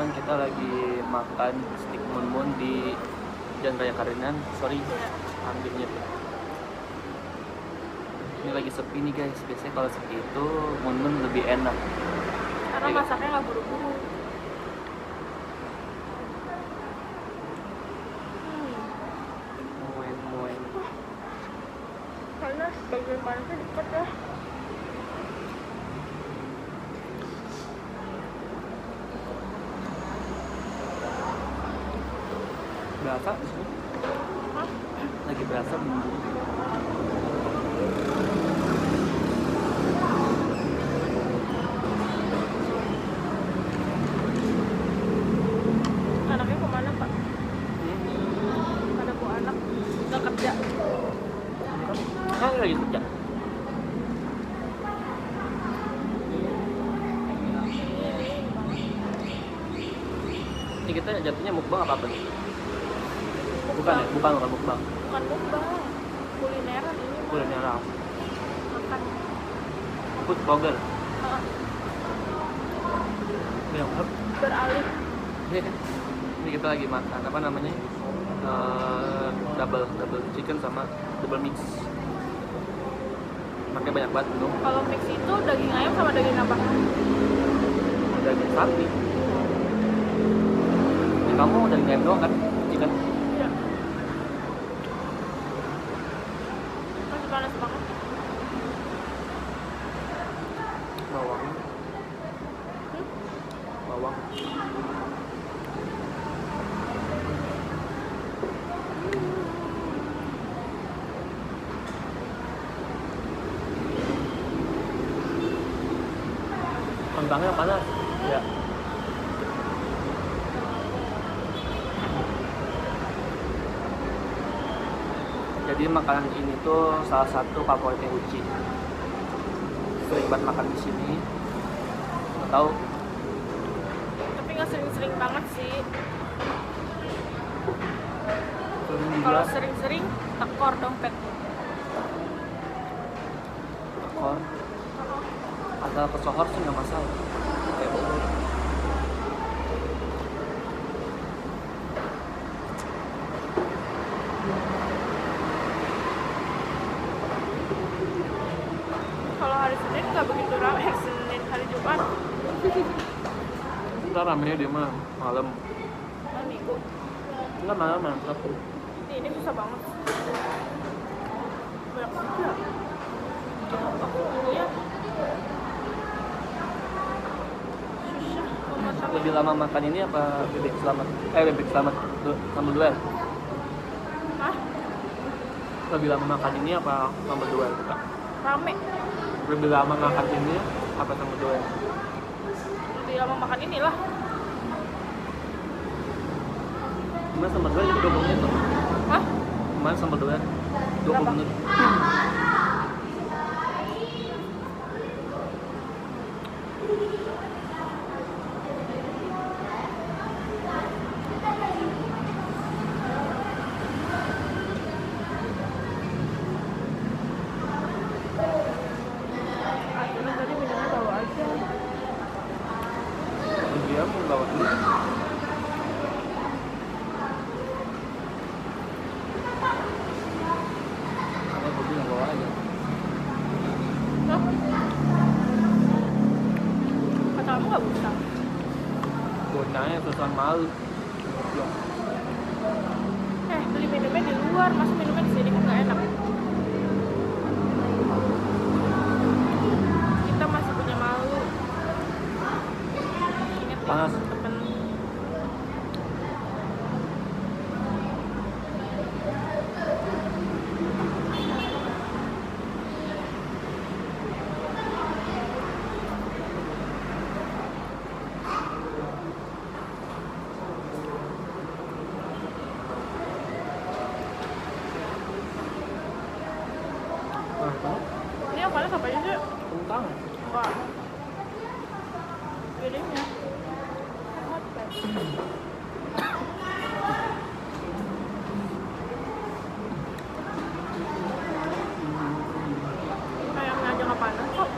sekarang kita lagi makan steak mun di Jalan Raya Karinan. Sorry, ambilnya tuh. Ini lagi sepi nih guys. Biasanya kalau sepi itu mun lebih enak. Karena masaknya nggak buru-buru. Moen. Panas, bagian panasnya deket ya. Berasa di sini? Hah? Lagi berasa bumbu. Anaknya kemana pak? Ada bawa anak nggak kerja. Kan lagi kerja. Ini kita jatuhnya mukbang apa nih? Bukan mukbang. Bukan mukbang, kulineran ini. Mah. Kulineran. Makan. Food blogger. Uh, Yang beralih. Ini kita lagi makan apa namanya? Double chicken sama double mix. Pakai banyak banget tuh. Kalau mix itu daging ayam sama daging apa? Daging sapi. Ini kamu daging ayam doang kan? Chicken. Iya. Masih panas banget. Bawang. Kentangnya panas. Ya. Jadi makanan ini tuh salah satu favoritnya Uci. Sering banget makan di sini. Nggak tahu. Tapi nggak sering-sering banget sih. Sering Kalau juga sering-sering tekor dompet. tekor. Asal kesohor sih nggak masalah. Kayak gitu. Kalau hari Senin nggak begitu ramai. Senin hari Jumat. Ntar ramenya dia mah malam. Minggu. Enggak malam mantap. Ini susah banget. Banyak juga. Iya. Susah. Memotong. Lebih lama makan ini apa bebek selamat? Bebek selamat sambal duel. Hah? Lebih lama makan ini apa sambal duel? Rame. Lebih lama makan ini apa sambal duel? Lebih lama makan inilah. Kemarin sambal duel itu 20 menit loh. Hah? Kemarin sambal duel 20 Berapa? menit. Akhirnya tadi minumnya bawa aja. Dia mau bawa dulu. Apa gue bilang bawa aja. Hah? Kata kamu nggak bisa. Bocahnya susan malu. Beli minumnya di luar, masa minumnya di sini kan nggak enak. Kita masih punya malu. Ingat ya, Panas. temen. Ini yang panas apa aja sih? Kentang. Enggak. Gedenya. Ayamnya aja nggak panas kok.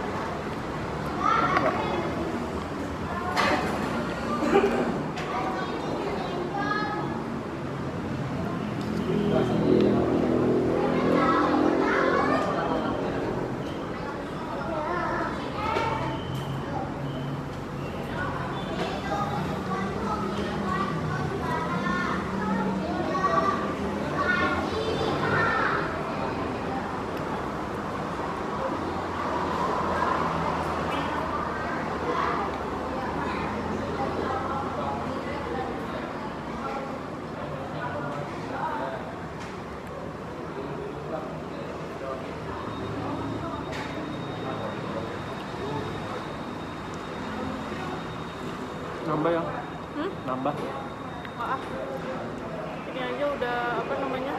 Nambah ya? Hmm? Nambah. Maaf. Ini aja udah apa namanya?